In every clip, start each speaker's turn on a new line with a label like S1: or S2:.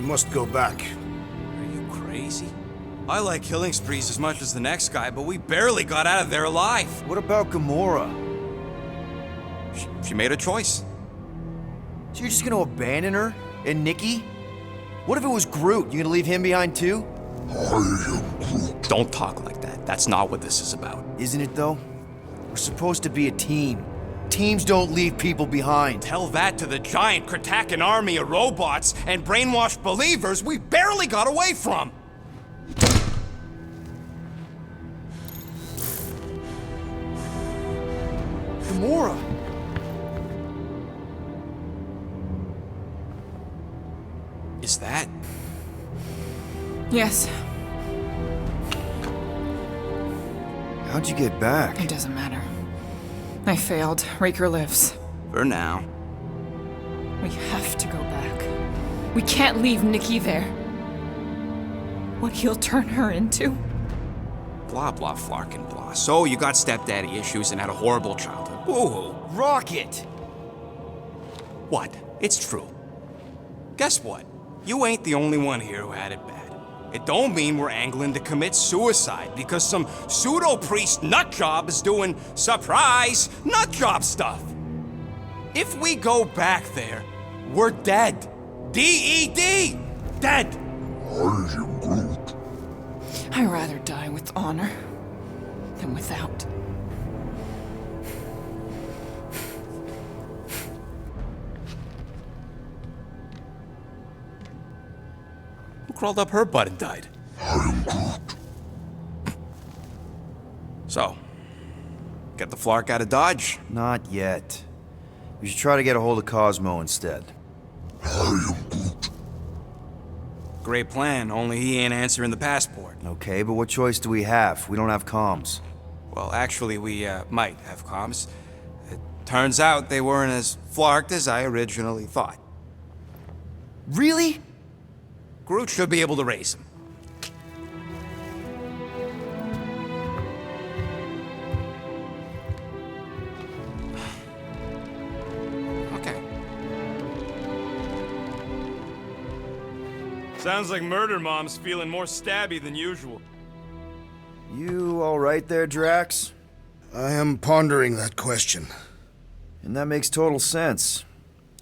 S1: must go back.
S2: Are you crazy? I like killing sprees as much as the next guy, but we barely got out of there alive.
S3: What about Gamora?
S2: She made a choice.
S3: So you're just gonna abandon her? And Nikki? What if it was Groot? You gonna leave him behind too?
S2: Don't talk like that. That's not what this is about.
S3: Isn't it though? We're supposed to be a team. Teams don't leave people behind.
S2: Tell that to the giant Kratakan army of robots and brainwashed believers we barely got away from!
S3: Gamora!
S2: Is that...
S4: Yes,
S3: How'd you get back?
S4: it doesn't matter. I failed. Raker lives.
S2: for now?
S4: We have to go back. We can't leave Nikki there. What he'll turn her into?
S2: Blah, blah, flarkin' blah. So you got stepdaddy issues and had a horrible childhood. Boo-hoo.
S3: Rocket!
S2: What? It's true. Guess what? You ain't the only one here who had it bad. It don't mean we're angling to commit suicide because some pseudo-priest nutjob is doing surprise nutjob stuff. If we go back there, we're dead. D-E-D! Dead!
S4: I'd rather die with honor than without.
S2: Who crawled up her butt and died? So, get the Flark out of Dodge?
S3: Not yet. We should try to get a hold of Cosmo instead.
S2: Great plan, only he ain't answering the passport.
S3: Okay, but what choice do we have? We don't have comms.
S2: Well, actually, we might have comms. It turns out they weren't as flarked as I originally thought.
S3: Really?
S2: Groot should be able to raise him. Okay.
S5: Sounds like Murder Mom's feeling more stabby than usual.
S3: You all right there, Drax?
S1: I am pondering that question.
S3: And that makes total sense.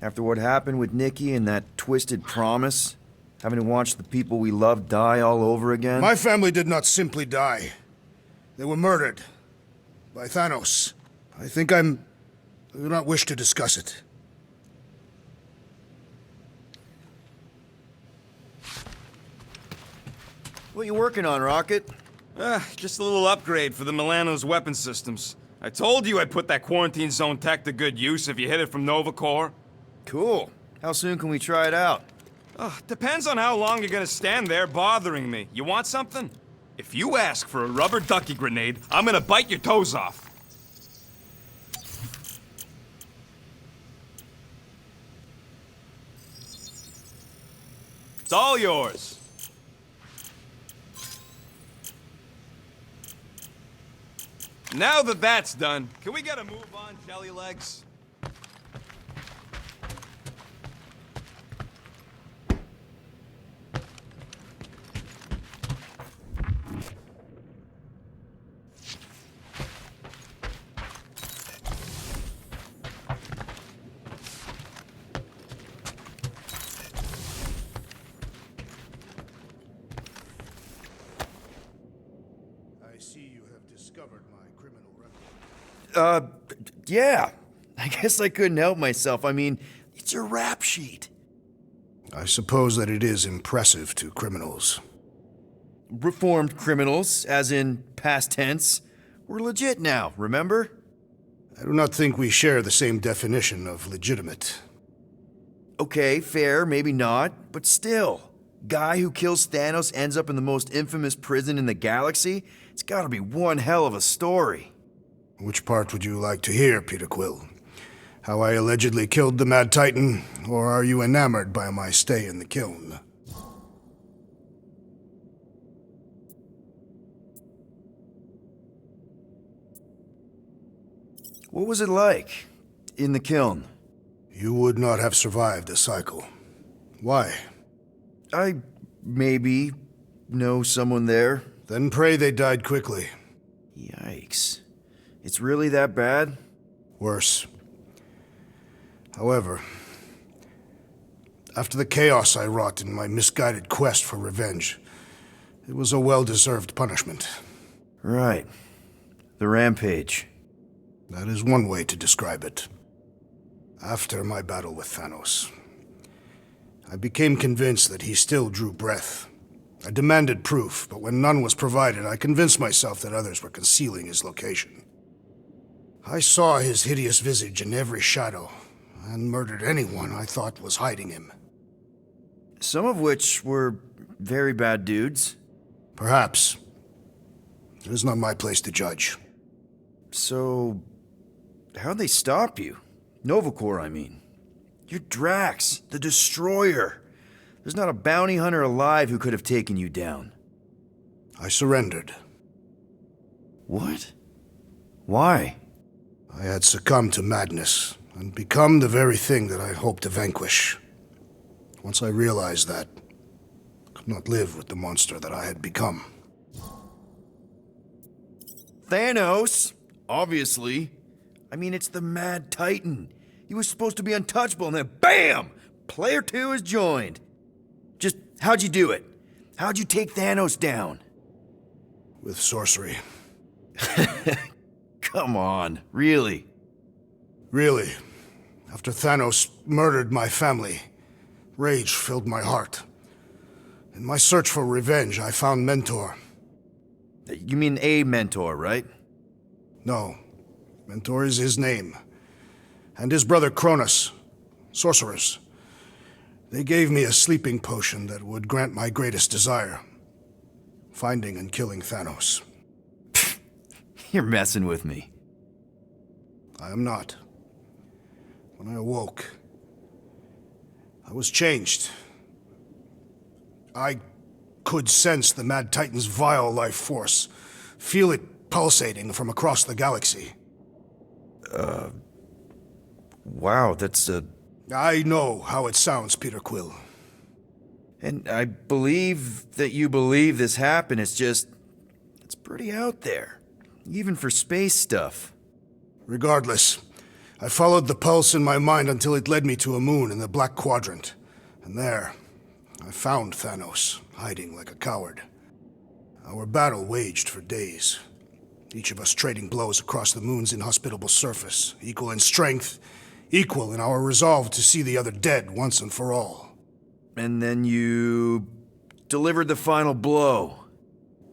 S3: After what happened with Nikki and that twisted promise, having to watch the people we love die all over again.
S1: My family did not simply die. They were murdered. By Thanos. I do not wish to discuss it.
S3: What are you working on, Rocket?
S5: Just a little upgrade for the Milano's weapon systems. I told you I'd put that quarantine zone tech to good use if you hit it from Nova Corps.
S3: Cool. How soon can we try it out?
S5: Depends on how long you're gonna stand there bothering me. You want something? If you ask for a rubber ducky grenade, I'm gonna bite your toes off. It's all yours. Now that that's done, can we get a move on, jelly legs?
S1: I see you have discovered my criminal record.
S3: Yeah. I guess I couldn't help myself. I mean, it's your rap sheet.
S1: I suppose that it is impressive to criminals.
S3: Reformed criminals, as in past tense. We're legit now, remember?
S1: I do not think we share the same definition of legitimate.
S3: Okay, fair, maybe not, but still. Guy who kills Thanos ends up in the most infamous prison in the galaxy? It's gotta be one hell of a story.
S1: Which part would you like to hear, Peter Quill? How I allegedly killed the Mad Titan, or are you enamored by my stay in the kiln?
S3: What was it like in the kiln?
S1: You would not have survived the cycle. Why?
S3: I maybe know someone there.
S1: Then pray they died quickly.
S3: Yikes. It's really that bad?
S1: Worse. However, after the chaos I wrought in my misguided quest for revenge, it was a well-deserved punishment.
S3: Right. The rampage.
S1: That is one way to describe it. After my battle with Thanos, I became convinced that he still drew breath. I demanded proof, but when none was provided, I convinced myself that others were concealing his location. I saw his hideous visage in every shadow, and murdered anyone I thought was hiding him.
S3: Some of which were very bad dudes.
S1: Perhaps. It is not my place to judge.
S3: So, how'd they stop you? Nova Corps, I mean. You're Drax, the Destroyer. There's not a bounty hunter alive who could have taken you down.
S1: I surrendered.
S3: What? Why?
S1: I had succumbed to madness, and become the very thing that I hoped to vanquish. Once I realized that, I could not live with the monster that I had become.
S3: Thanos? Obviously. I mean, it's the Mad Titan. He was supposed to be untouchable, and then BAM! Player 2 is joined. Just, how'd you do it? How'd you take Thanos down?
S1: With sorcery.
S3: Come on, really?
S1: Really, after Thanos murdered my family, rage filled my heart. In my search for revenge, I found Mentor.
S3: You mean a mentor, right?
S1: No, Mentor is his name. And his brother Cronus, sorcerers. They gave me a sleeping potion that would grant my greatest desire. Finding and killing Thanos.
S3: You're messing with me.
S1: I am not. When I awoke, I was changed. I could sense the Mad Titan's vile life force, feel it pulsating from across the galaxy.
S3: Wow, that's a...
S1: I know how it sounds, Peter Quill.
S3: And I believe that you believe this happened. It's just... it's pretty out there. Even for space stuff.
S1: Regardless, I followed the pulse in my mind until it led me to a moon in the Black Quadrant. And there, I found Thanos, hiding like a coward. Our battle waged for days. Each of us trading blows across the moon's inhospitable surface, equal in strength, equal in our resolve to see the other dead once and for all.
S3: And then you... delivered the final blow.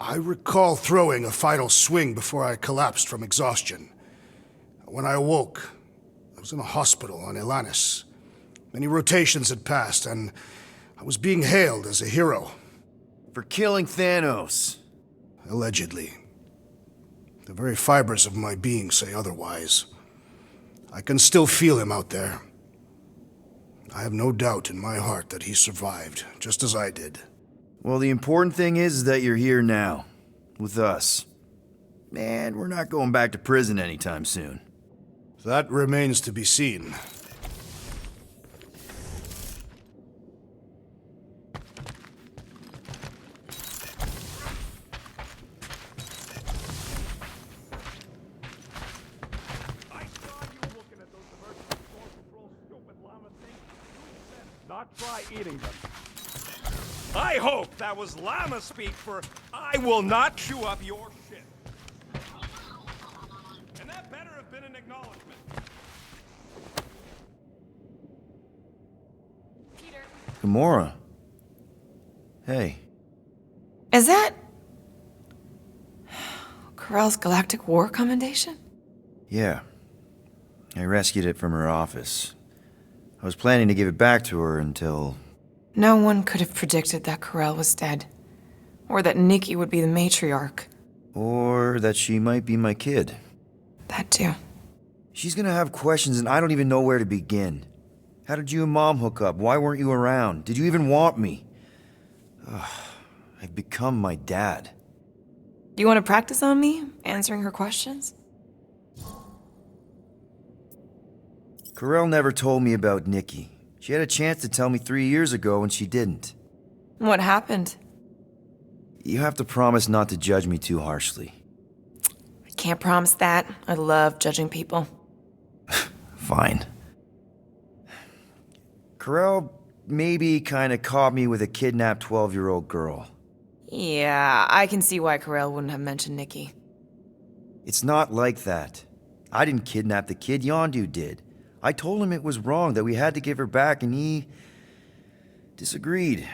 S1: I recall throwing a final swing before I collapsed from exhaustion. When I awoke, I was in a hospital on Elanis. Many rotations had passed, and I was being hailed as a hero.
S3: For killing Thanos.
S1: Allegedly. The very fibers of my being say otherwise. I can still feel him out there. I have no doubt in my heart that he survived, just as I did.
S3: Well, the important thing is that you're here now. With us. And we're not going back to prison anytime soon.
S1: That remains to be seen.
S5: Not try eating them. I hope that was llama speak for I will not chew up your shit. And that better have been an acknowledgement.
S3: Gamora. Hey.
S4: Is that... Corell's Galactic War Commendation?
S3: Yeah. I rescued it from her office. I was planning to give it back to her until...
S4: No one could have predicted that Corell was dead. Or that Nikki would be the matriarch.
S3: Or that she might be my kid.
S4: That too.
S3: She's gonna have questions and I don't even know where to begin. How did you and Mom hook up? Why weren't you around? Did you even want me? I've become my dad.
S4: Do you want to practice on me, answering her questions?
S3: Corell never told me about Nikki. She had a chance to tell me 3 years ago and she didn't.
S4: What happened?
S3: You have to promise not to judge me too harshly.
S4: I can't promise that. I love judging people.
S3: Fine. Corell maybe kinda caught me with a kidnapped 12-year-old girl.
S4: Yeah, I can see why Carell wouldn't have mentioned Nikki.
S3: It's not like that. I didn't kidnap the kid, Yondu did. I told him it was wrong, that we had to give her back, and he disagreed.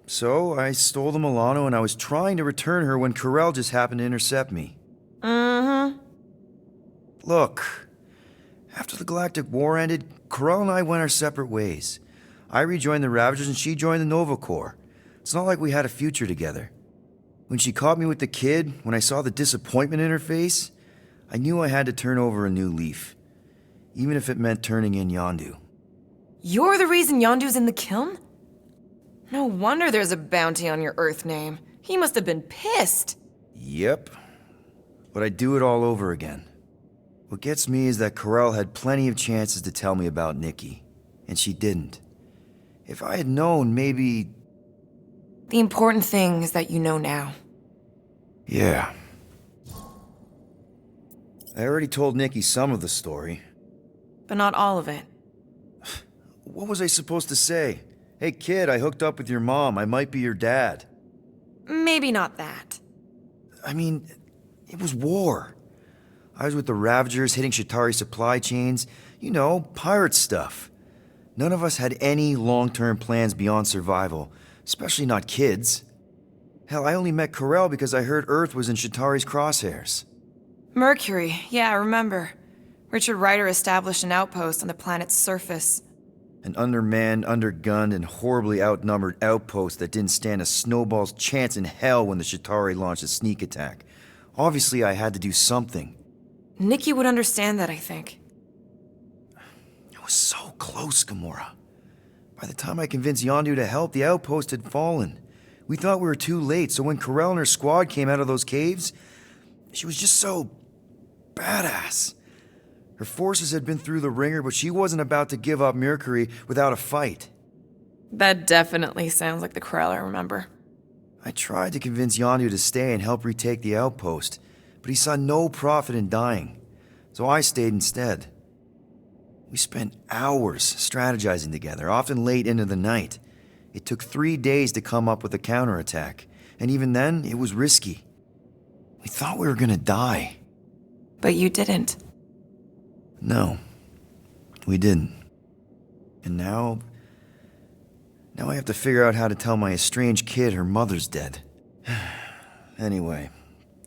S3: So I stole the Milano and I was trying to return her when Corell just happened to intercept me.
S4: Mm-hmm.
S3: Look, after the Galactic War ended, Corell and I went our separate ways. I rejoined the Ravagers and she joined the Nova Corps. It's not like we had a future together. When she caught me with the kid, when I saw the disappointment in her face, I knew I had to turn over a new leaf. Even if it meant turning in Yondu.
S4: You're the reason Yondu's in the kiln? No wonder there's a bounty on your Earth name. He must have been pissed.
S3: Yep. But I'd do it all over again. What gets me is that Corell had plenty of chances to tell me about Nikki, and she didn't. If I had known, maybe...
S4: The important thing is that you know now.
S3: Yeah. I already told Nikki some of the story.
S4: But not all of it.
S3: What was I supposed to say? Hey kid, I hooked up with your mom. I might be your dad.
S4: Maybe not that.
S3: I mean, it was war. I was with the Ravagers hitting Shatari supply chains. You know, pirate stuff. None of us had any long-term plans beyond survival, especially not kids. Hell, I only met Corell because I heard Earth was in Shatari's crosshairs.
S4: Mercury, yeah, I remember. Richard Ryder established an outpost on the planet's surface.
S3: An undermanned, undergunned, and horribly outnumbered outpost that didn't stand a snowball's chance in hell when the Shatari launched a sneak attack. Obviously, I had to do something.
S4: Nikki would understand that, I think.
S3: I was so close, Gamora. By the time I convinced Yondu to help, the outpost had fallen. We thought we were too late, so when Corell and her squad came out of those caves, she was just so... badass. Her forces had been through the ringer, but she wasn't about to give up Mercury without a fight.
S4: That definitely sounds like the Corell I remember.
S3: I tried to convince Yondu to stay and help retake the outpost, but he saw no profit in dying, so I stayed instead. We spent hours strategizing together, often late into the night. It took 3 days to come up with a counterattack, and even then, it was risky. We thought we were gonna die.
S4: But you didn't.
S3: No, we didn't. And now I have to figure out how to tell my estranged kid her mother's dead. Anyway,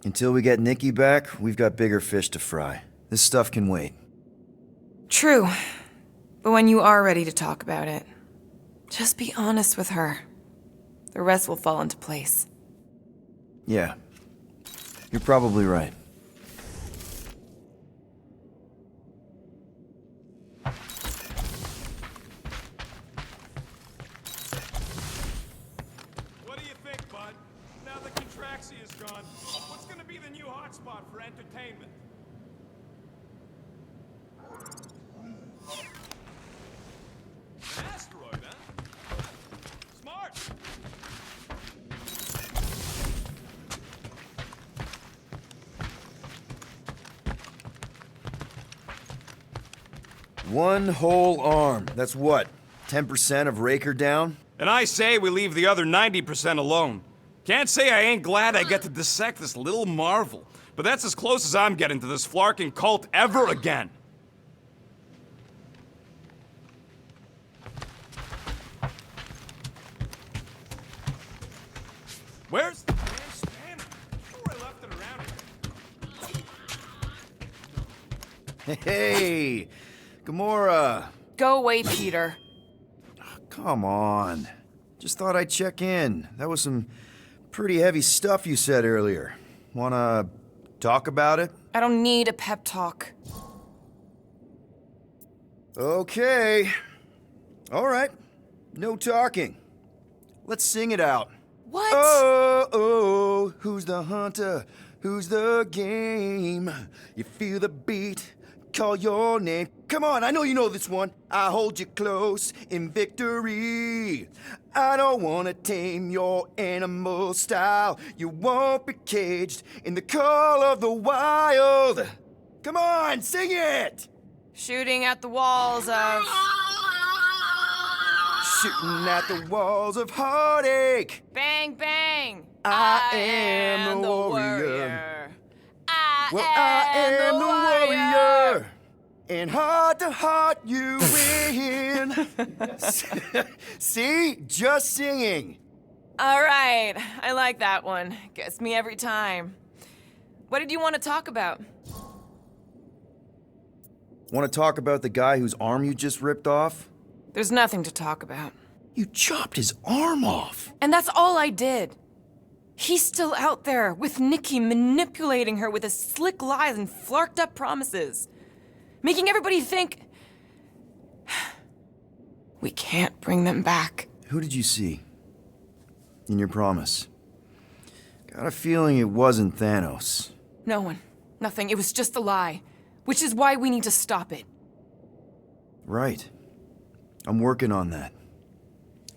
S3: until we get Nikki back, we've got bigger fish to fry. This stuff can wait.
S4: True. But when you are ready to talk about it, just be honest with her. The rest will fall into place.
S3: Yeah, you're probably right.
S5: What do you think, bud? Now that Contraxi is gone, what's gonna be the new hotspot for entertainment? An asteroid, huh? Smart!
S3: One whole arm. That's what? 10% of Raker down?
S5: And I say we leave the other 90% alone. Can't say I ain't glad I get to dissect this little marvel, but that's as close as I'm getting to this flarking cult ever again. Where's the damn spanner? Sure I left it around here.
S3: Hey, Gamora.
S4: Go away, Peter.
S3: Come on. Just thought I'd check in. That was some pretty heavy stuff you said earlier. Wanna talk about it?
S4: I don't need a pep talk.
S3: Okay. All right. No talking. Let's sing it out.
S4: What?
S3: Oh, oh, who's the hunter? Who's the game? You feel the beat call your name. Come on, I know you know this one. I hold you close in victory. I don't wanna tame your animal style. You won't be caged in the call of the wild. Come on, sing it!
S4: Shooting at the walls of...
S3: Shooting at the walls of heartache.
S4: Bang, bang!
S3: I am the warrior. I am the warrior. And heart to heart you win. See? Just singing.
S4: All right, I like that one. Gets me every time. What did you want to talk about?
S3: Want to talk about the guy whose arm you just ripped off?
S4: There's nothing to talk about.
S3: You chopped his arm off.
S4: And that's all I did. He's still out there with Nikki manipulating her with his slick lies and flarked up promises. Making everybody think... we can't bring them back.
S3: Who did you see? In your promise? Got a feeling it wasn't Thanos.
S4: No one. Nothing. It was just a lie. Which is why we need to stop it.
S3: Right. I'm working on that.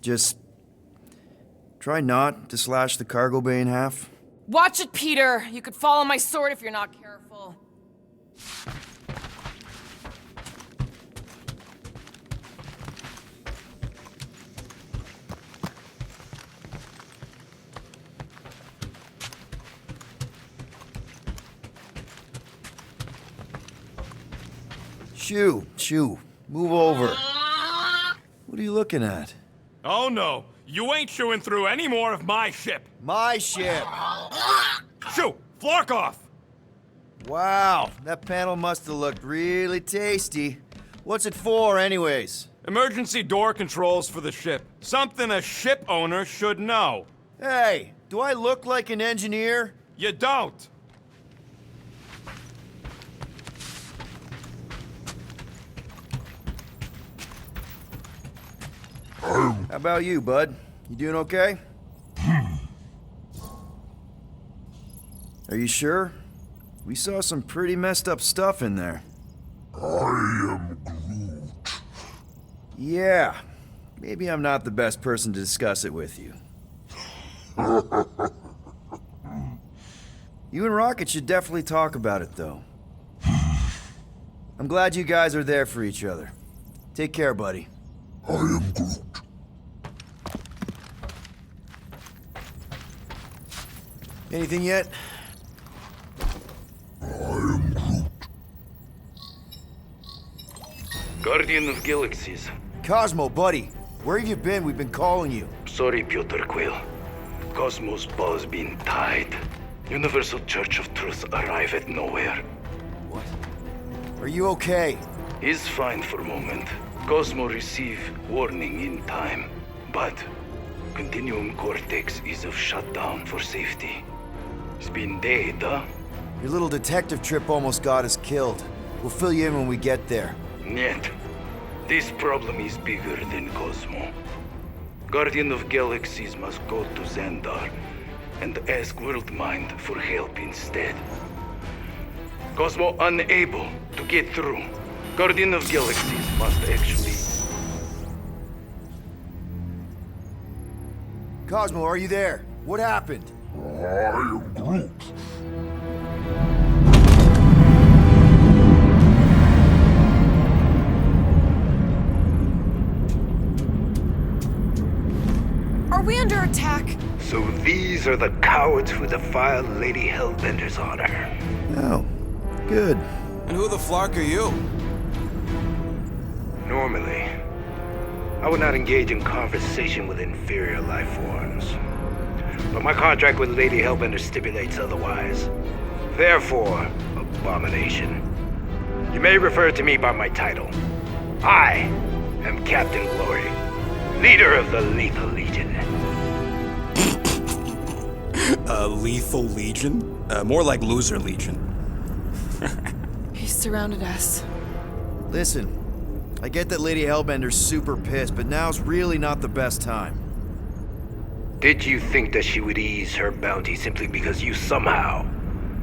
S3: Just... try not to slash the cargo bay in half.
S4: Watch it, Peter! You could fall on my sword if you're not careful.
S3: Shoo, move over. What are you looking at?
S5: Oh no, you ain't chewing through any more of my ship.
S3: My ship.
S5: Shoo, flark off.
S3: Wow, that panel must have looked really tasty. What's it for, anyways?
S5: Emergency door controls for the ship. Something a ship owner should know.
S3: Hey, do I look like an engineer?
S5: You don't.
S3: How about you, bud? You doing okay? Are you sure? We saw some pretty messed up stuff in there.
S1: I am Groot.
S3: Yeah, maybe I'm not the best person to discuss it with you. You and Rocket should definitely talk about it, though. I'm glad you guys are there for each other. Take care, buddy.
S1: I am Groot.
S3: Anything yet?
S1: I am Groot.
S6: Guardian of Galaxies.
S3: Cosmo, buddy. Where have you been? We've been calling you.
S6: Sorry, Piotr Quill. Cosmos ball's been tied. Universal Church of Truth arrive at nowhere.
S3: What? Are you okay?
S6: He's fine for a moment. Cosmo receive warning in time. But Continuum Cortex is of shutdown for safety. It's been dead, huh?
S3: Your little detective trip almost got us killed. We'll fill you in when we get there.
S6: Niet. This problem is bigger than Cosmo. Guardian of Galaxies must go to Xandar and ask Worldmind for help instead. Cosmo unable to get through. Guardian of Galaxies must actually...
S3: Cosmo, are you there? What happened?
S1: I am Groot.
S4: Are we under attack?
S6: So these are the cowards who defiled Lady Hellbender's honor.
S3: Oh, good.
S2: And who the flark are you?
S6: Normally, I would not engage in conversation with inferior life forms. But my contract with Lady Hellbender stipulates otherwise. Therefore, abomination. You may refer to me by my title. I am Captain Glory, leader of the Lethal Legion.
S2: Lethal Legion? More like Loser Legion.
S4: He surrounded us.
S3: Listen, I get that Lady Hellbender's super pissed, but now's really not the best time.
S6: Did you think that she would ease her bounty simply because you somehow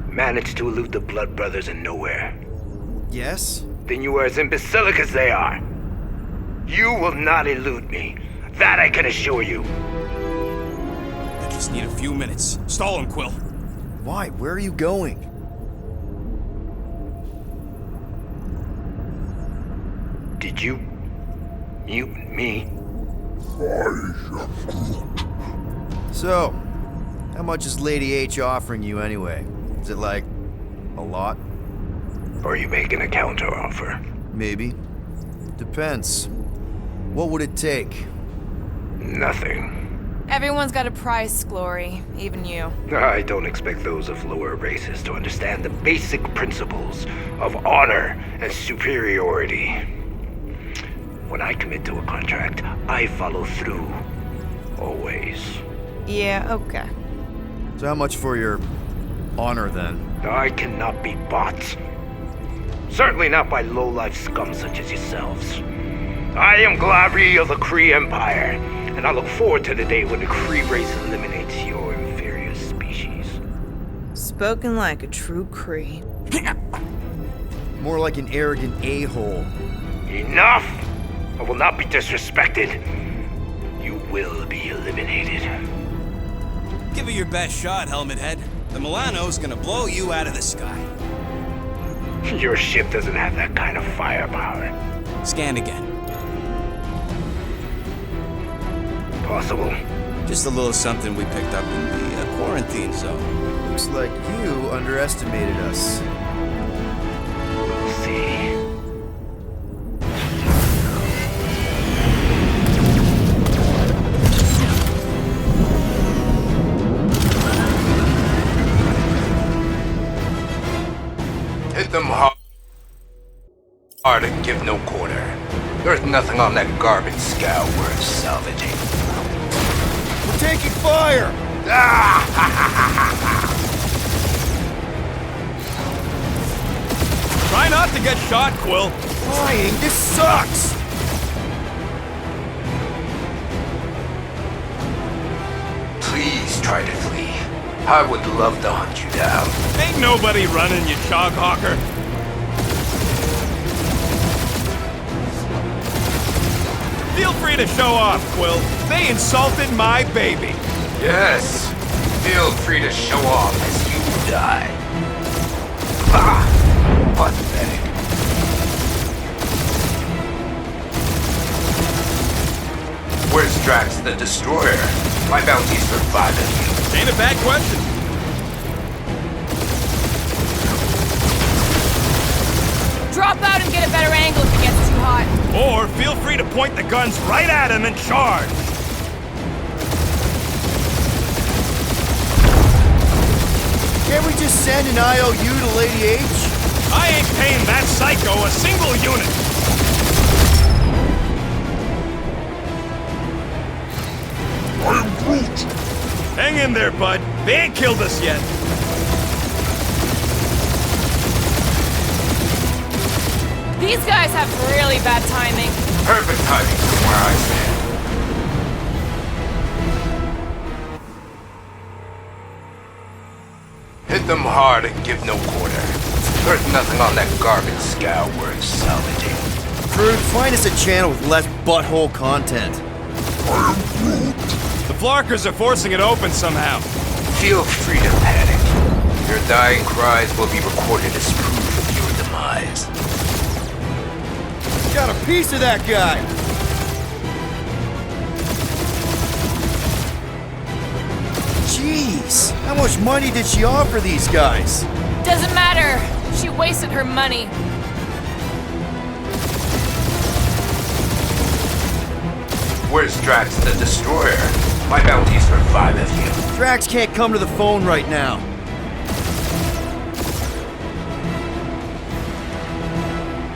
S6: managed to elude the Blood Brothers in nowhere?
S3: Yes?
S6: then you are as imbecilic as they are. You will not elude me. That I can assure you.
S2: I just need a few minutes. Stall him, Quill.
S3: Why? Where are you going?
S6: Did you mute me?
S3: So, how much is Lady H offering you anyway? Is it like a lot?
S6: Or are you making a counteroffer?
S3: Maybe. Depends. What would it take?
S6: Nothing.
S4: Everyone's got a price, Glory, even you.
S6: I don't expect those of lower races to understand the basic principles of honor and superiority. When I commit to a contract, I follow through. Always.
S4: Yeah, okay.
S3: So how much for your honor then?
S6: I cannot be bought. Certainly not by low-life scum such as yourselves. I am Glary of the Kree Empire, and I look forward to the day when the Kree race eliminates your inferior species.
S4: Spoken like a true Kree.
S3: More like an arrogant a-hole.
S6: Enough! I will not be disrespected. You will be eliminated.
S2: Give it your best shot, Helmet Head. The Milano's gonna blow you out of the sky.
S6: Your ship doesn't have that kind of firepower.
S2: Scan again.
S6: Possible.
S2: Just a little something we picked up in the quarantine zone.
S3: Looks like you underestimated us.
S6: We'll see.
S7: Hit them hard and give no quarter. There's nothing on that garbage scow worth salvaging.
S3: We're taking fire!
S5: Try not to get shot, Quill.
S3: Flying, this sucks!
S7: Please try to flee. I would love to hunt you down.
S5: Ain't nobody running, you choghawker. Feel free to show off, Quill. They insulted my baby.
S7: Yes. Feel free to show off as you die. Ah, pathetic. Where's Drax the Destroyer? My bounty's for 5 of you.
S5: Ain't a bad question.
S4: Drop out and get a better angle if it gets too hot.
S5: Or feel free to point the guns right at him and charge.
S3: Can't we just send an IOU to Lady H?
S5: I ain't paying that psycho a single unit.
S1: I am Groot!
S5: Hang in there, bud. They ain't killed us yet.
S4: These guys have really bad timing.
S7: Perfect timing from where I stand. Hit them hard and give no quarter. There's nothing on that garbage scow worth salvaging.
S3: Groot, find us a channel with less butthole content.
S5: The Flarkers are forcing it open somehow.
S7: Feel free to panic. Your dying cries will be recorded as proof of your demise.
S3: Got a piece of that guy! Jeez, how much money did she offer these guys?
S4: Doesn't matter. She wasted her money.
S7: Where's Drax the Destroyer? My bounty's for 5 of you.
S3: Drax can't come to the phone right now.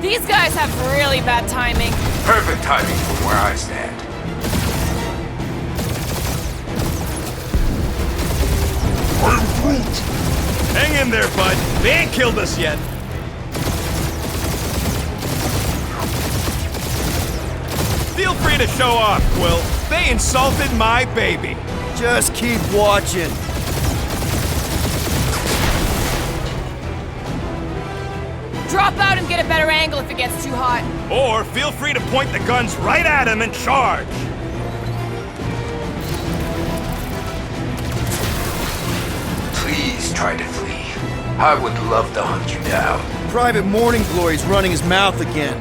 S4: These guys have really bad timing.
S7: Perfect timing from where I stand.
S1: I am Groot!
S5: Hang in there, bud. They ain't killed us yet. Feel free to show off, Quill. They insulted my baby.
S3: Just keep watching.
S4: Drop out and get a better angle if it gets too hot.
S5: Or feel free to point the guns right at him and charge.
S7: Please try to flee. I would love to hunt you down.
S3: Private Morning Glory's running his mouth again.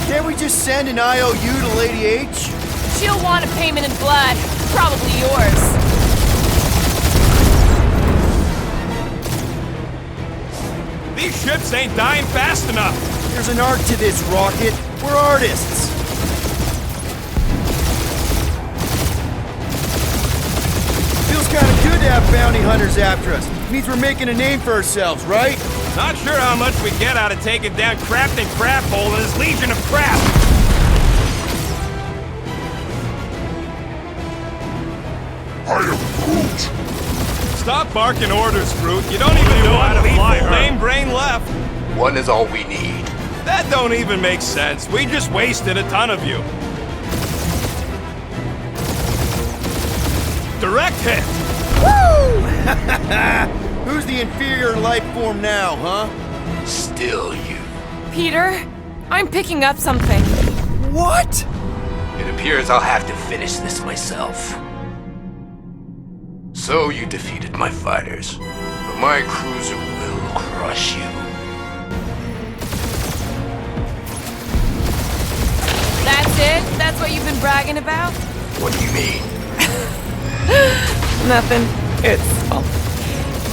S3: Can't we just send an IOU to Lady H?
S4: She'll want a payment in blood. Probably yours.
S5: These ships ain't dying fast enough.
S3: There's an art to this, Rocket. We're artists. Feels kind of good to have bounty hunters after us. Means we're making a name for ourselves, right?
S5: Not sure how much we get out of taking down Captain Craphole and his legion of crap.
S1: I am Groot.
S5: Stop barking orders, Groot. You don't even know how to fly her. Lame brain left.
S7: One is all we need.
S5: That don't even make sense. We just wasted a ton of you. Direct hit.
S3: Who's the inferior life form now, huh?
S7: Still you.
S4: Peter, I'm picking up something.
S3: What?
S7: It appears I'll have to finish this myself. So you defeated my fighters, but my cruiser will crush you.
S4: That's it? That's what you've been bragging about?
S7: What do you mean?
S4: Nothing. It's, well,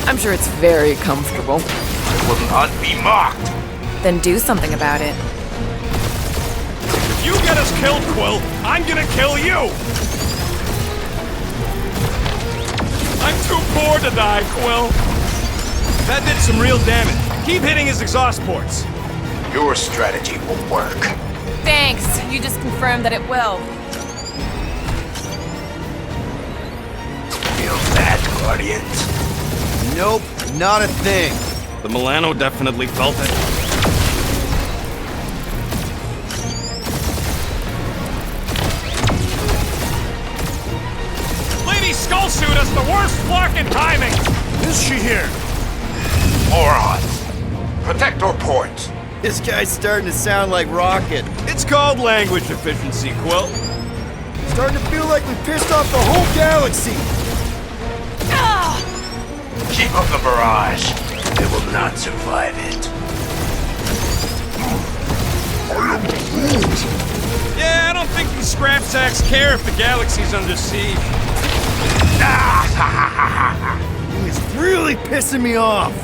S4: I'm sure it's very comfortable.
S7: I will not be mocked.
S4: Then do something about it.
S5: If you get us killed, Quill, I'm gonna kill you. I'm too poor to die, Quill. That did some real damage. Keep hitting his exhaust ports.
S7: Your strategy will work.
S4: Thanks. You just confirmed that it will.
S7: Feel that, Guardians?
S3: Nope, not a thing.
S5: The Milano definitely felt it. Lady Skullsuit has the worst flarkin' timing!
S1: Is she here?
S7: Morons! Protect our ports.
S3: This guy's starting to sound like Rocket.
S5: It's called language efficiency, Quill.
S3: Starting to feel like we pissed off the whole galaxy.
S7: Keep up the barrage. They will not survive it.
S5: Yeah, I don't think these scrap sacks care if the galaxy's under siege.
S3: He's really pissing me off.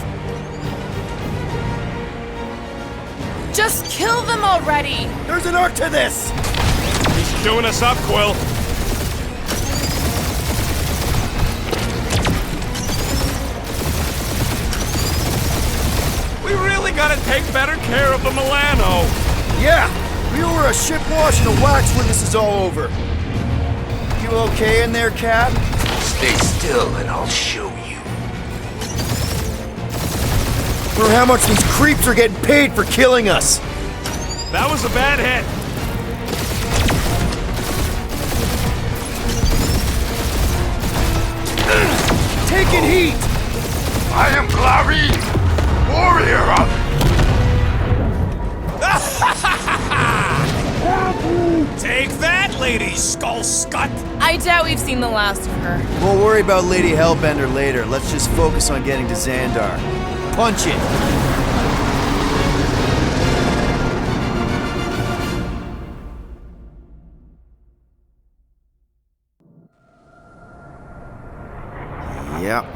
S4: Just kill them already!
S3: There's an art to this.
S5: He's chewing us up, Quill. We really gotta take better care of the Milano.
S3: Yeah, we owe her a ship wash and a wax when this is all over. You okay in there, Cap?
S7: Stay still and I'll show you.
S3: Or how much these creeps are getting paid for killing us.
S5: That was a bad hit.
S3: Taking heat!
S7: I am Clary, warrior of...
S5: Take that, Lady Skullscut!
S4: I doubt we've seen the last of her.
S3: We'll worry about Lady Hellbender later. Let's just focus on getting to Xandar. Punch it! Yep.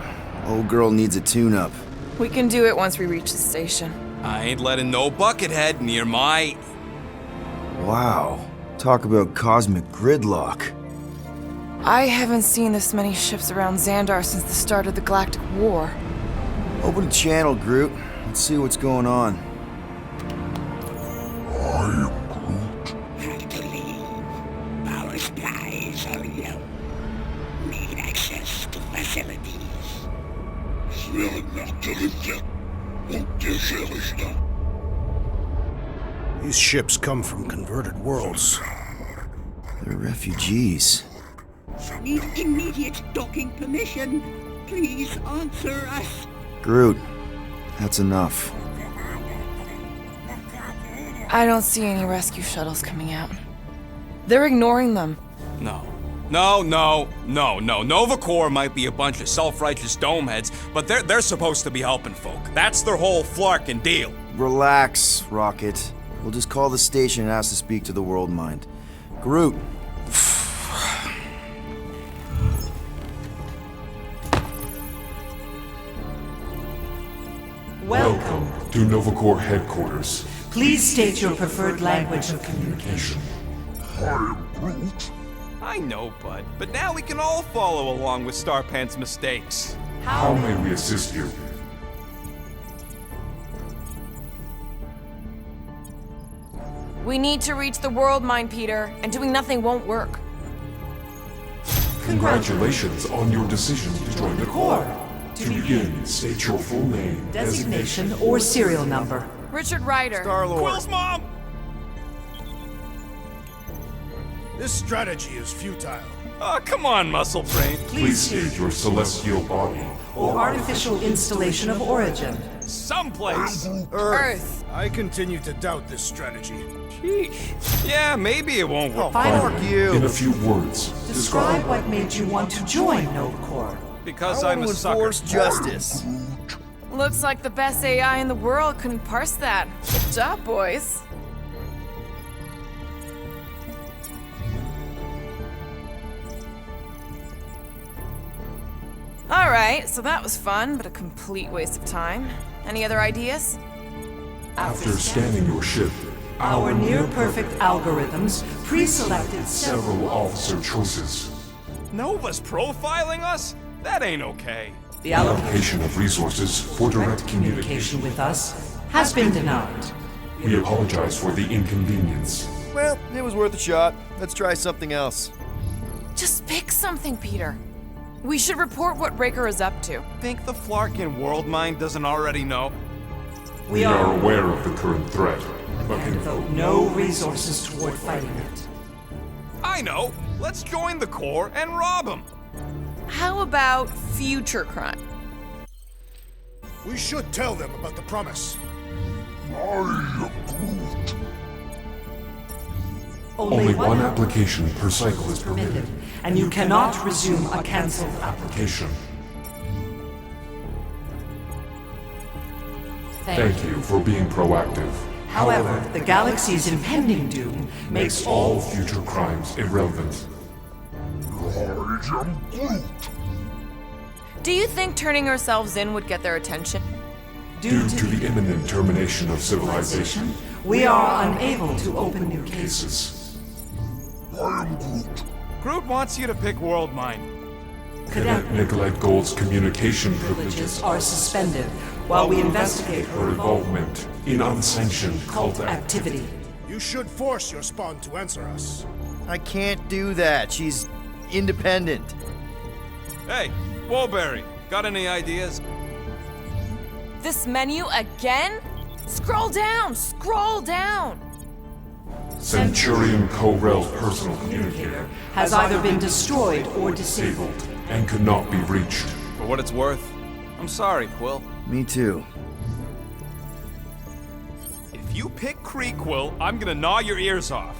S3: Old girl needs a tune-up.
S4: We can do it once we reach the station.
S5: I ain't letting no buckethead near my...
S3: Wow. Talk about cosmic gridlock.
S4: I haven't seen this many ships around Xandar since the start of the Galactic War.
S3: Open a channel, Groot. Let's see what's going on.
S8: Have to leave. Power supplies are low. Need access to facilities.
S1: These ships come from converted worlds.
S3: They're refugees.
S8: Need immediate docking permission. Please answer us.
S3: Groot, that's enough.
S4: I don't see any rescue shuttles coming out. They're ignoring them.
S2: No. Nova Corps might be a bunch of self-righteous domeheads, but they're supposed to be helping folk. That's their whole flarkin' deal.
S3: Relax, Rocket. We'll just call the station and ask to speak to the World Mind. Groot.
S9: Welcome to Nova Corps headquarters.
S10: Please state your preferred language of communication.
S2: I know, bud, but now we can all follow along with Starpan's mistakes.
S9: How may we assist you?
S4: We need to reach the World Mind, Peter, and doing nothing won't work.
S9: Congratulations on your decision to join the Corps. To begin, state your full name,
S10: Designation or serial number.
S4: Richard Ryder.
S3: Star-Lord.
S2: Quill's mom!
S1: This strategy is futile.
S2: Oh, come on, muscle brain.
S9: please state your celestial body.
S10: Or artificial installation of origin.
S2: Someplace.
S4: Earth.
S1: I continue to doubt this strategy.
S2: Sheesh. Yeah, maybe it won't work.
S3: Fuck
S9: In
S3: you.
S9: a few words,
S10: Describe what made you want to join Nova Corps.
S2: Because
S3: I
S2: I'm
S3: want
S2: a
S3: to
S2: sucker.
S3: enforce justice.
S4: Looks like the best AI in the world couldn't parse that. Good job, boys. Alright, so that was fun, but a complete waste of time. Any other ideas?
S9: after scanning your ship,
S10: Our near-perfect algorithms pre-selected
S9: several officer choices.
S2: Nova's profiling us? That ain't okay.
S10: The allocation
S9: Allocation of resources for direct
S10: communication
S9: communication.
S10: with us has been denied.
S9: We apologize for the inconvenience.
S3: Well, it was worth a shot. Let's try something else.
S4: Just pick something, Peter. We should report what Raker is up to.
S2: Think the Flarkin World Mind doesn't already know?
S9: We are aware of the current threat, but
S10: and
S9: can
S10: devote no resources toward fighting it.
S2: I know. Let's join the Corps and rob them.
S4: How about future crime?
S1: We should tell them about the promise.
S9: only one application per cycle is permitted.
S10: And you cannot resume a cancelled application.
S9: Application. Thank you for being proactive.
S10: However, the galaxy's impending doom makes all
S9: All future crimes irrelevant.
S4: Do you think turning ourselves in would get their attention?
S9: Due to the imminent termination of civilization,
S10: we are unable to open new cases.
S9: cases.
S2: Groot wants you to pick World Mind.
S9: Cadet Nicolette Gold's communication
S10: Privileges
S9: privileges
S10: are suspended while we investigate
S9: her involvement in unsanctioned cult
S10: activity.
S1: You should force your spawn to answer us.
S3: I can't do that. She's independent.
S2: Hey, Woolberry, got any ideas?
S4: This menu again? Scroll down! Scroll down!
S9: Centurion Co-Rel's personal communicator
S10: Has either been destroyed or disabled.
S9: and could not be reached.
S2: For what it's worth, I'm sorry, Quill.
S3: Me too.
S2: If you pick Kree, Quill, I'm gonna gnaw your ears off.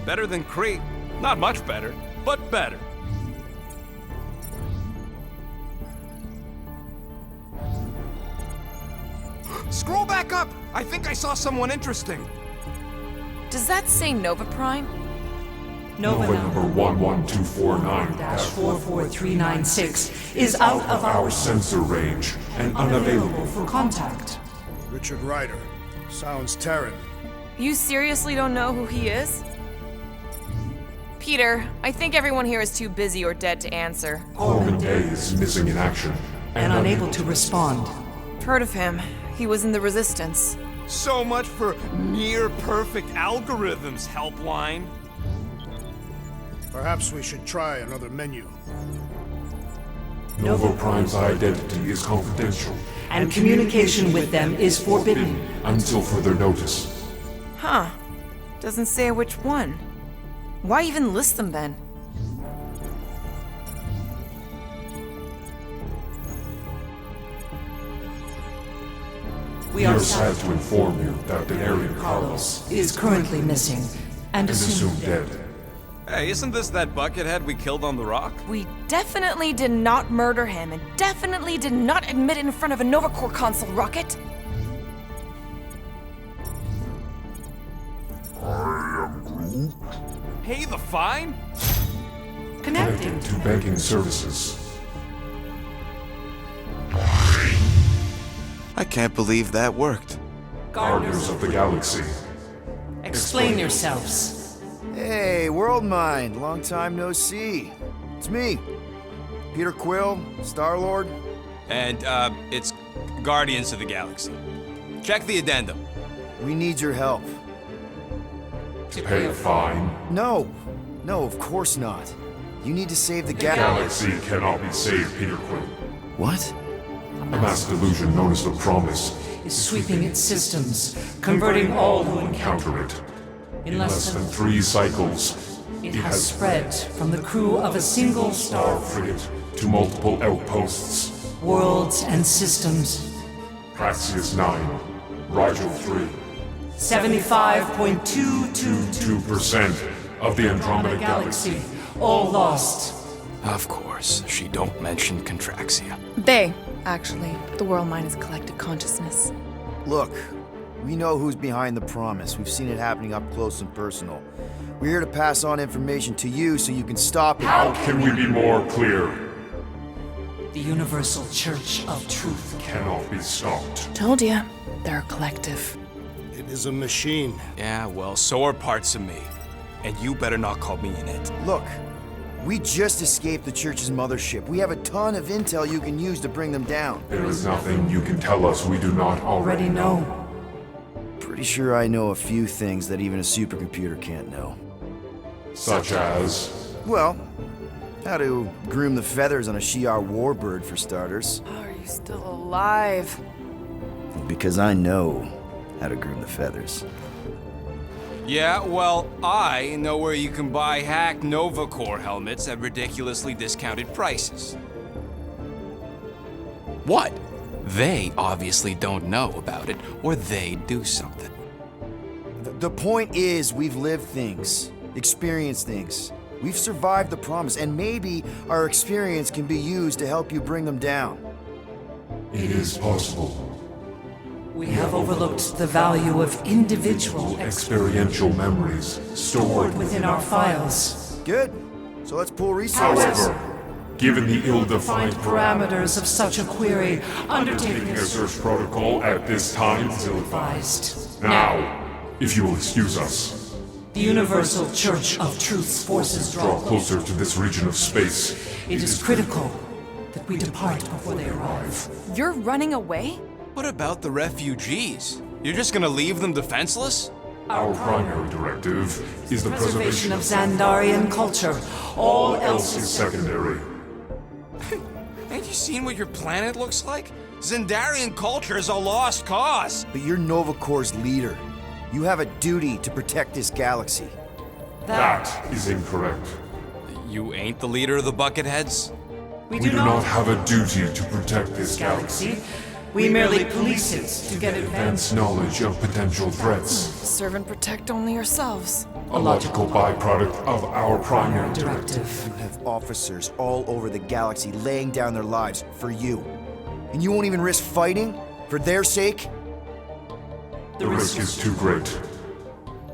S2: Better than Kree. Not much better, but better. Scroll back up! I think I saw someone interesting.
S4: Does that say Nova Prime?
S10: Nova
S9: Number
S10: number
S9: 11249-44396
S10: is out of
S9: our
S10: our
S9: sensor range and unavailable for
S10: contact.
S1: Richard Ryder. Sounds Terran.
S4: You seriously don't know who he is? Peter, I think everyone here is too busy or dead to answer.
S9: Corbin Day is missing in action
S10: And unable to respond.
S4: Heard of him. He was in the Resistance.
S2: So much for near-perfect algorithms, Helpline.
S1: Perhaps we should try another menu.
S9: Nova Prime's identity is confidential
S10: And communication with them is forbidden.
S9: until further notice.
S4: Huh. Doesn't say which one. Why even list them then?
S10: We
S9: are
S10: are
S9: sad to inform you that Denarian Carlos
S10: is currently missing and
S9: is assumed dead.
S5: Hey, isn't this that buckethead we killed on the rock?
S4: We definitely did not murder him and definitely did not admit it in front of a Nova Corps console, Rocket.
S5: Pay the fine?
S10: Connecting.
S9: To banking services.
S2: I can't believe that worked.
S9: Guardians of the Galaxy.
S10: Explain yourselves.
S3: Hey, World Mind, long time no see. It's me, Peter Quill, Star-Lord.
S2: And, it's Guardians of the Galaxy. Check the addendum.
S3: We need your help.
S9: To pay a fine.
S3: No, of course not. You need to save the
S9: The
S3: galaxy.
S9: Galaxy cannot be saved, Peter Quill.
S3: What?
S9: A mass delusion known as the Promise
S10: Is sweeping its systems, converting all who encounter
S9: counter it.
S10: In
S9: Less than 3 cycles,
S10: it has spread from the crew of a single star
S9: frigate to multiple outposts.
S10: worlds and systems.
S9: Praxius 9, Rigel 3.
S10: 75.222%
S9: 2% of the Andromeda Galaxy.
S10: all lost.
S2: Of course, she don't mention Contraxia.
S4: They, actually. The World Mind is collective consciousness.
S3: Look, we know who's behind the Promise. We've seen it happening up close and personal. We're here to pass on information to you so you can stop it.
S9: How can we be more clear?
S10: The Universal Church of Truth.
S9: Cannot be stopped.
S4: Told ya, they're a collective.
S1: It is a machine.
S2: Yeah, well, so are parts of me. And you better not call me in it.
S3: Look, we just escaped the Church's mothership. We have a ton of intel you can use to bring them down.
S9: There is nothing you can tell us we do not
S10: Already know.
S3: Pretty sure I know a few things that even a supercomputer can't know.
S9: Such as...
S3: Well, how to groom the feathers on a Shi'ar warbird, for starters.
S4: Are you still alive?
S3: Because I know how to groom the feathers.
S2: Yeah, well, I know where you can buy hacked Nova Corps helmets at ridiculously discounted prices. What? They obviously don't know about it, or they'd do something.
S3: The point is, we've lived things, experienced things. We've survived the Promise, and maybe our experience can be used to help you bring them down.
S9: It is possible.
S10: We have overlooked the value of individual
S9: Experiential memories stored
S10: within our files.
S3: Good. So let's pool resources.
S9: However, given the ill-defined
S10: Parameters of such a query, undertaking
S9: undertaking a search protocol at this time is
S10: advised.
S9: Now, if you will excuse us,
S10: The Universal Church of Truth's forces
S9: draw closer to this region of space.
S10: It is critical that we depart before they arrive.
S4: You're running away?
S2: What about the refugees? You're just gonna leave them defenseless?
S9: Our primary directive is the preservation
S10: of Xandarian culture. All
S9: else
S10: else
S9: is secondary.
S2: Ain't you seen what your planet looks like? Xandarian culture is a lost cause.
S3: But you're Nova Corps' leader. You have a duty to protect this galaxy.
S9: That is incorrect.
S2: You ain't the leader of the Bucketheads?
S10: we
S9: We do not have a duty to protect this galaxy.
S10: galaxy. We merely police it to get advanced.
S9: Advance knowledge of potential threats.
S4: Serve and protect only yourselves.
S9: A logical byproduct of our primary directive.
S10: Directive.
S3: You have officers all over the galaxy laying down their lives for you. And you won't even risk fighting? For their sake?
S9: The risk is too great.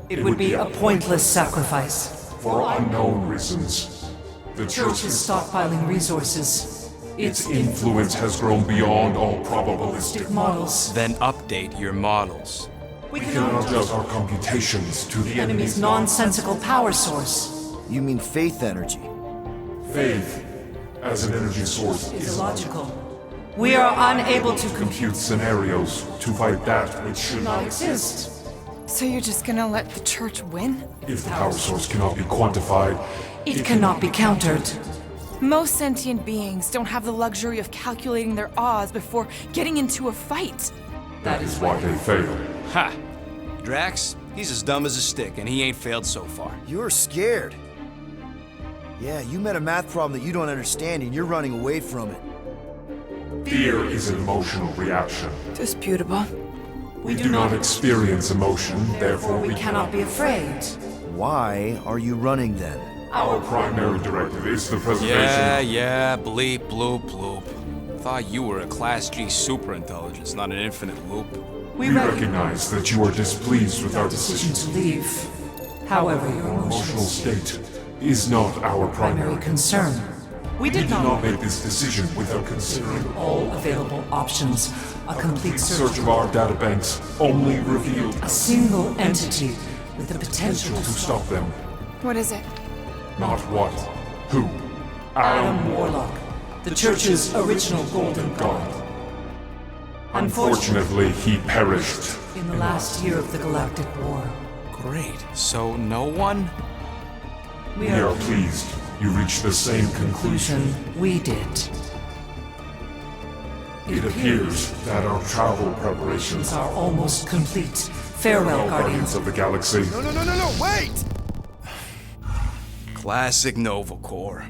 S10: It would be a pointless sacrifice.
S9: For unknown reasons. The
S10: Church is stockpiling resources.
S9: Its influence has grown beyond all probabilistic
S10: models.
S2: Then update your models.
S10: We
S9: cannot adjust our computations to the
S10: enemy's nonsensical power source.
S3: You mean faith energy?
S9: Faith as an energy source
S10: Is
S9: is
S10: illogical. We are unable to
S9: compute scenarios to fight that which should
S10: not
S9: not
S10: exist.
S4: So you're just gonna let the church win?
S9: If the power source cannot be quantified,
S10: It cannot be countered.
S4: Most sentient beings don't have the luxury of calculating their odds before getting into a fight.
S9: that is why they fail.
S2: Ha! Drax, he's as dumb as a stick, and he ain't failed so far.
S3: You're scared. Yeah, you met a math problem that you don't understand and you're running away from it.
S9: Fear is an emotional reaction.
S4: Disputable.
S9: We do not experience emotion, therefore
S10: We cannot be afraid.
S3: Why are you running then?
S9: Our primary directive is the preservation.
S2: Yeah, bleep, bloop, bloop. Thought you were a Class G superintelligence, not an infinite loop.
S9: We recognize that you are displeased with our
S10: Decision
S9: decisions.
S10: to leave. However, your
S9: Emotional
S10: emotional
S9: state is not our
S10: primary
S9: primary
S10: concern. We
S9: We
S10: did
S9: did
S10: not
S9: not make this decision without considering
S10: all available options. A complete
S9: search of our databanks only revealed
S10: A single entity with the potential
S9: to stop them.
S4: What is it?
S9: Not what, who.
S10: Adam Warlock, the Church's original Golden God.
S9: Unfortunately, he perished.
S10: In the last year of the Galactic War,
S2: Great. So no one?
S10: we
S9: We are pleased you reached the same conclusion.
S10: we did.
S9: It appears that our travel preparations
S10: Are almost complete. Farewell, Guardians.
S9: of the Galaxy.
S3: No, wait!
S2: Classic Nova Corps.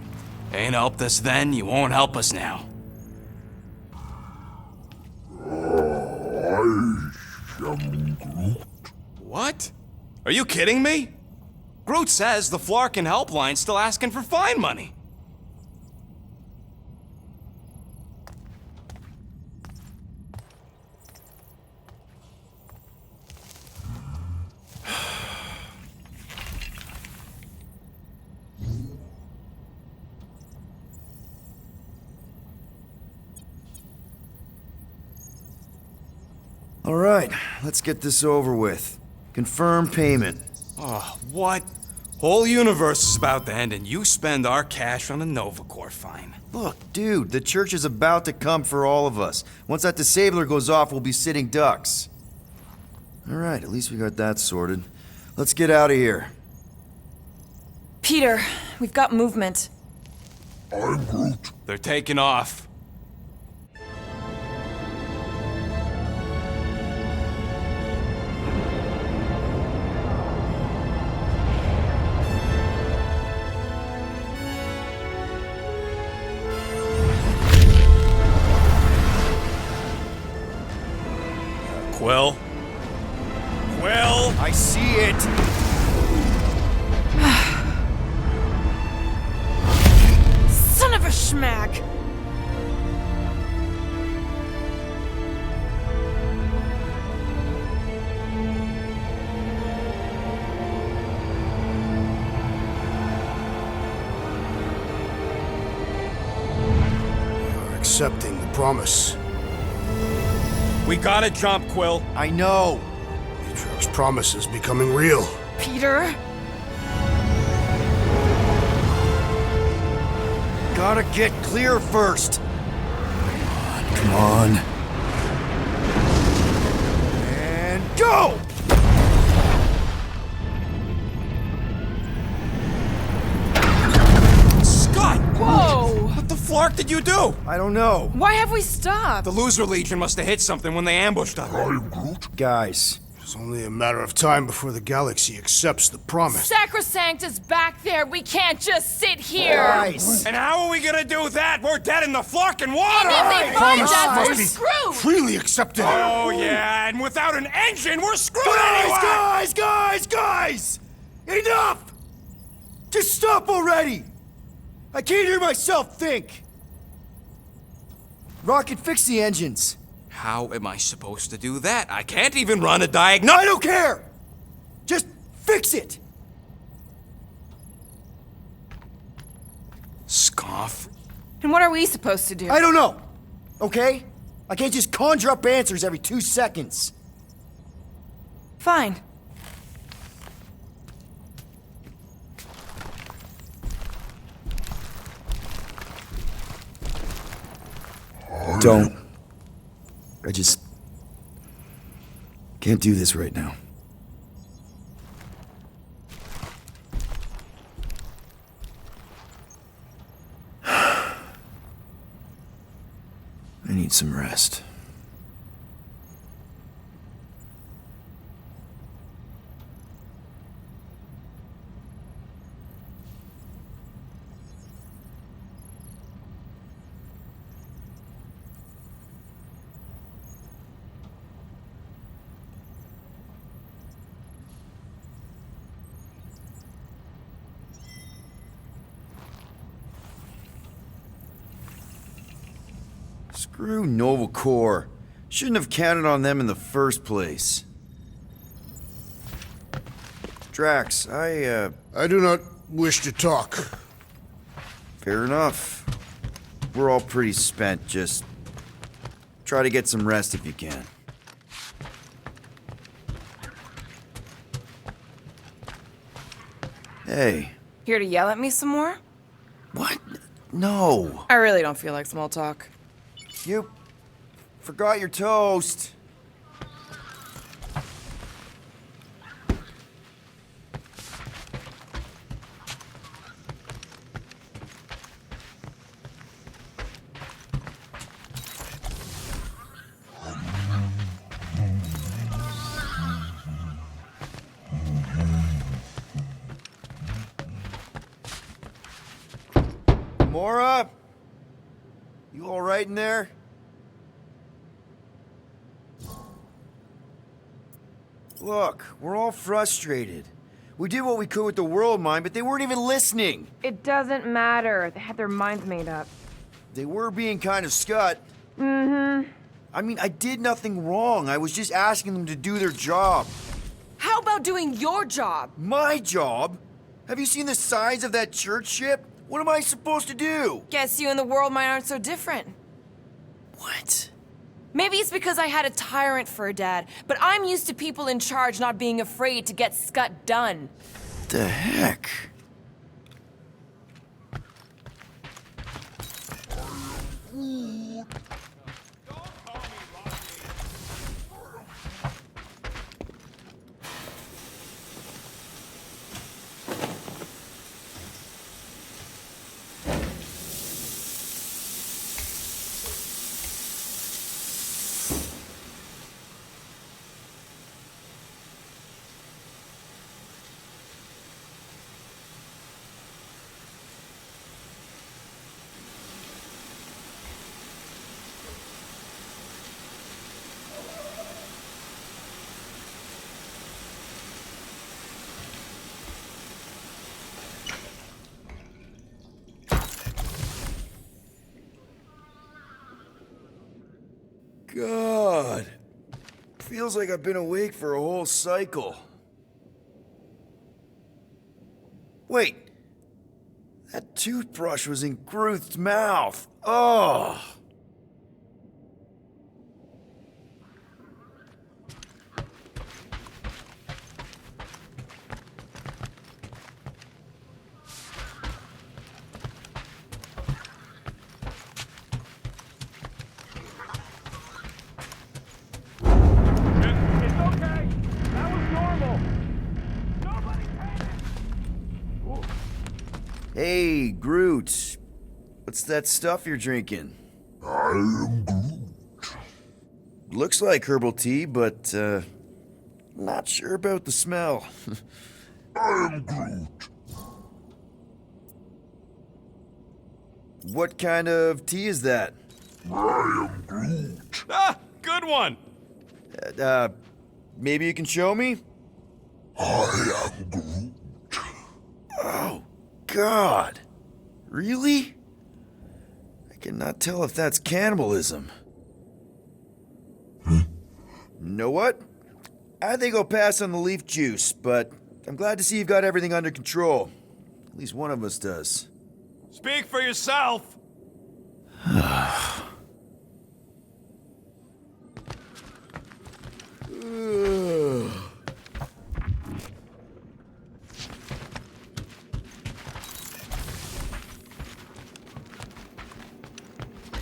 S2: Ain't helped us then, you won't help us now. What? Are you kidding me? Groot says the Flarkin helpline's still asking for fine money.
S3: All right, let's get this over with. Confirm payment.
S2: Oh, what? Whole universe is about to end and you spend our cash on a Nova Corps fine.
S3: Look, dude, the church is about to come for all of us. Once that disabler goes off, we'll be sitting ducks. All right, at least we got that sorted. Let's get out of here.
S4: Peter, we've got movement.
S2: They're taking off. Quill? Quill?
S3: I see it!
S4: Son of a schmack!
S1: You're accepting the promise.
S2: We gotta jump, Quill.
S3: I know!
S1: Atriox's promise is becoming real.
S4: Peter?
S3: Gotta get clear first! Come on. And go!
S2: Scott!
S4: Whoa!
S2: What the flark did you do?
S3: I don't know.
S4: Why have we stopped?
S2: The Loser Legion must have hit something when they ambushed us.
S3: Guys,
S1: It's only a matter of time before the galaxy accepts the promise.
S4: Sacrosanct is back there. We can't just sit here.
S3: guys!
S2: And how are we gonna do that? We're dead in the flarkin' water!
S4: And if they find
S1: Promise
S4: us, we're
S1: must be
S4: screwed.
S1: freely accepted.
S2: Oh, yeah, and without an engine, we're screwed
S3: Guys,
S2: anyway!
S3: guys! Enough! Just stop already! I can't hear myself think! Rocket, fix the engines.
S2: How am I supposed to do that? I can't even run a
S3: I
S2: diagnosis.
S3: don't care! Just fix it!
S2: Scoff.
S4: And what are we supposed to do?
S3: I don't know, okay? I can't just conjure up answers every 2 seconds.
S4: Fine.
S3: Don't. I just can't do this right now. I need some rest. Screw Noble Corps. Shouldn't have counted on them in the first place. Drax, I
S1: do not wish to talk.
S3: Fair enough. We're all pretty spent, just try to get some rest if you can. Hey.
S4: Here to yell at me some more?
S3: What? No.
S4: I really don't feel like small talk.
S3: You forgot your toast. Mora? You all right in there? Look, we're all frustrated. We did what we could with the world mine, but they weren't even listening.
S4: It doesn't matter. They had their minds made up.
S3: They were being kind of scut.
S4: Mm-hmm.
S3: I mean, I did nothing wrong. I was just asking them to do their job.
S4: How about doing your job?
S3: My job? Have you seen the size of that church ship? What am I supposed to do?
S4: Guess you and the world mine aren't so different.
S3: What?
S4: Maybe it's because I had a tyrant for a dad, but I'm used to people in charge not being afraid to get scut done.
S3: The heck? God. Feels like I've been awake for a whole cycle. Wait. That toothbrush was in Groot's mouth. Oh. Hey, Groot. What's that stuff you're drinking?
S9: I am Groot.
S3: Looks like herbal tea, but, not sure about the smell.
S9: I am Groot.
S3: What kind of tea is that?
S9: I am Groot.
S5: Ah, good one.
S3: Maybe you can show me?
S9: I am Groot.
S3: Oh, God. Really? I cannot tell if that's cannibalism. Know what? I think I'll pass on the leaf juice, but I'm glad to see you've got everything under control. At least one of us does.
S5: Speak for yourself.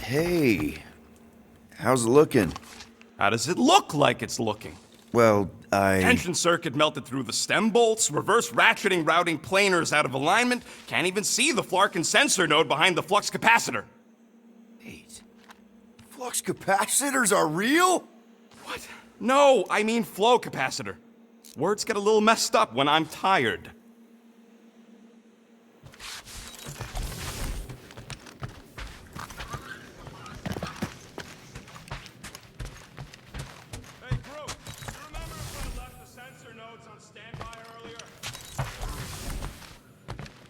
S3: Hey, how's it looking?
S5: How does it look like it's looking?
S3: Well,
S5: Tension circuit melted through the stem bolts, reverse ratcheting routing planers out of alignment, can't even see the Flarkin sensor node behind the flux capacitor.
S3: Wait. Flux capacitors are real?
S5: What? No, I mean flow capacitor. Words get a little messed up when I'm tired. Hey, Groot, you remember if I left the sensor nodes on standby earlier?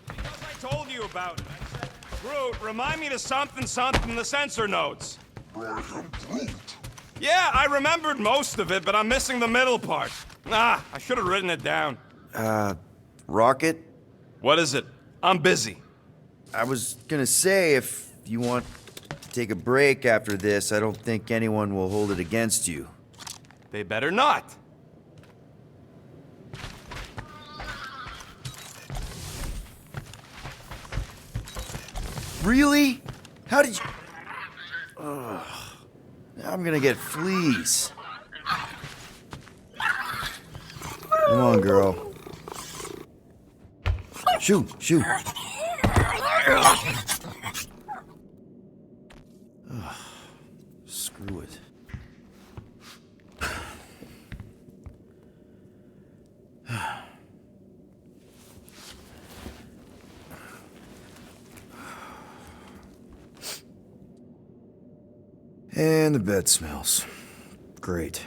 S5: Because I told you about it. I said, Groot, remind me to something the sensor nodes. Yeah, I remembered most of it, but I'm missing the middle part. Ah, I should have written it down.
S3: Rocket?
S5: What is it? I'm busy.
S3: I was gonna say, if you want to take a break after this, I don't think anyone will hold it against you.
S5: They better not.
S3: Really? How did you... Ugh. Now I'm gonna get fleas. Come on, girl. Shoot, shoot. Ugh. Screw it. And the bed smells. Great.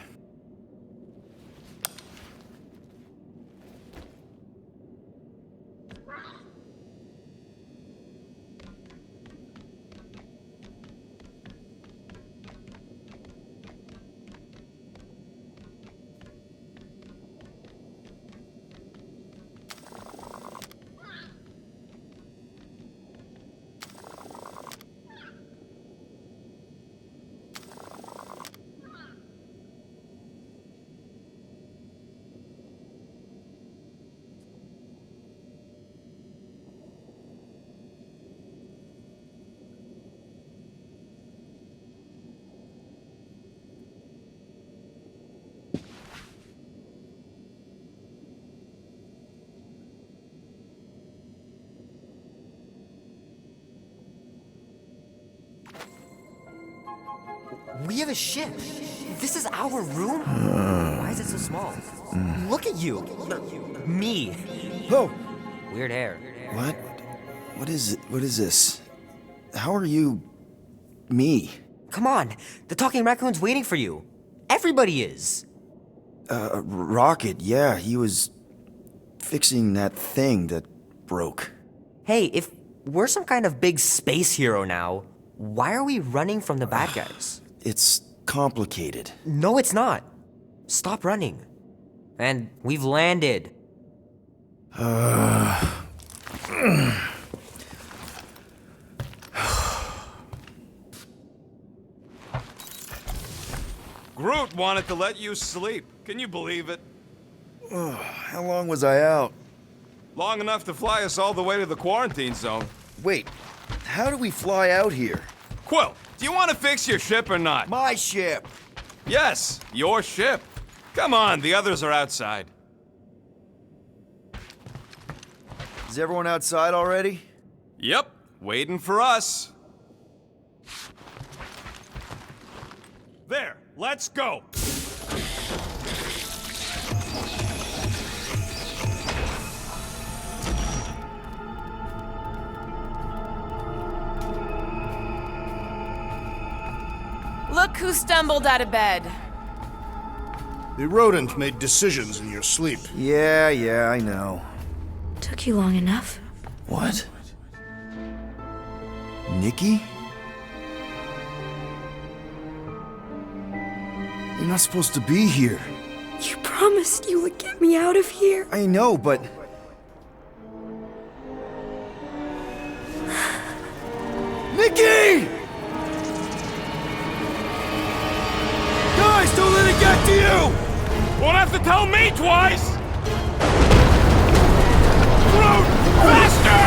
S11: We have a ship. This is our room? Why is it so small? Look at you. Me.
S3: Oh!
S11: Weird hair.
S3: What? What is it? What is this? How are you... me?
S11: Come on. The talking raccoon's waiting for you. Everybody is.
S3: Rocket, yeah, he was... fixing that thing that broke.
S11: Hey, if we're some kind of big space hero now, why are we running from the bad guys?
S3: It's complicated.
S11: No, it's not. Stop running. And we've landed.
S5: Groot wanted to let you sleep. Can you believe it?
S3: How long was I out?
S5: Long enough to fly us all the way to the quarantine zone.
S3: Wait, how do we fly out here?
S5: Quill, do you want to fix your ship or not?
S3: My ship!
S5: Yes, your ship. Come on, the others are outside.
S3: Is everyone outside already?
S5: Yep, waiting for us. There, let's go.
S4: Look who stumbled out of bed.
S1: The rodent made decisions in your sleep.
S3: Yeah, I know.
S12: Took you long enough.
S3: What? Nikki? You're not supposed to be here.
S12: You promised you would get me out of here.
S3: I know, but... Nikki! Guys, don't let it get to you!
S5: Won't have to tell me twice! Groot, faster!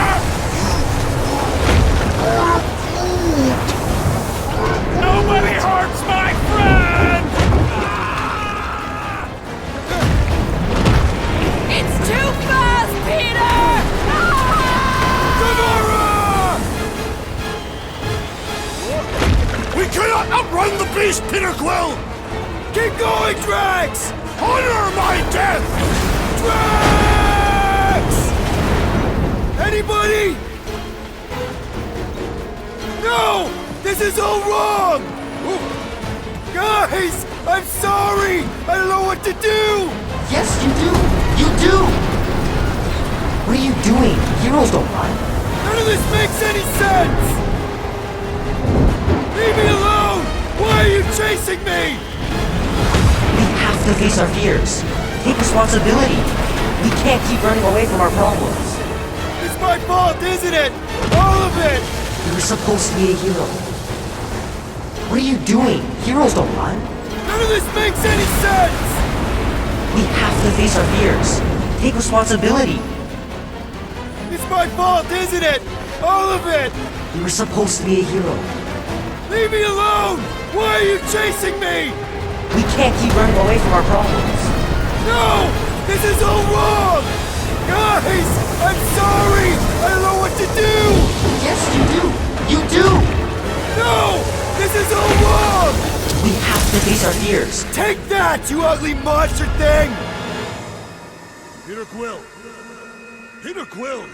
S5: Nobody hurts my friend!
S4: It's too fast, Peter!
S1: We cannot outrun the beast, Peter Quill!
S3: Keep going, Drax!
S1: Honor my death!
S3: Drax! Anybody? No! This is all wrong! Guys! I'm sorry! I don't know what to do!
S11: Yes, you do! You do! What are you doing? Heroes don't run.
S3: None of this makes any sense! Leave me alone! chasing me?
S11: We have to face our fears. Take responsibility. We can't keep running away from our problems.
S3: It's my fault, isn't it? All of it!
S11: You were supposed to be a hero. What are you doing? Heroes don't run.
S3: None of this makes any sense!
S11: We have to face our fears. Take responsibility.
S3: It's my fault, isn't it? All of it!
S11: You were supposed to be a hero.
S3: Leave me alone! Why are you chasing me?
S11: We can't keep running away from our problems.
S3: No! This is all wrong! Guys! I'm sorry! I don't know what to do!
S11: Yes, you do! You do!
S3: No! This is all wrong!
S11: We have to face our fears.
S3: Take that, you ugly monster thing!
S1: Peter Quill! Peter Quill!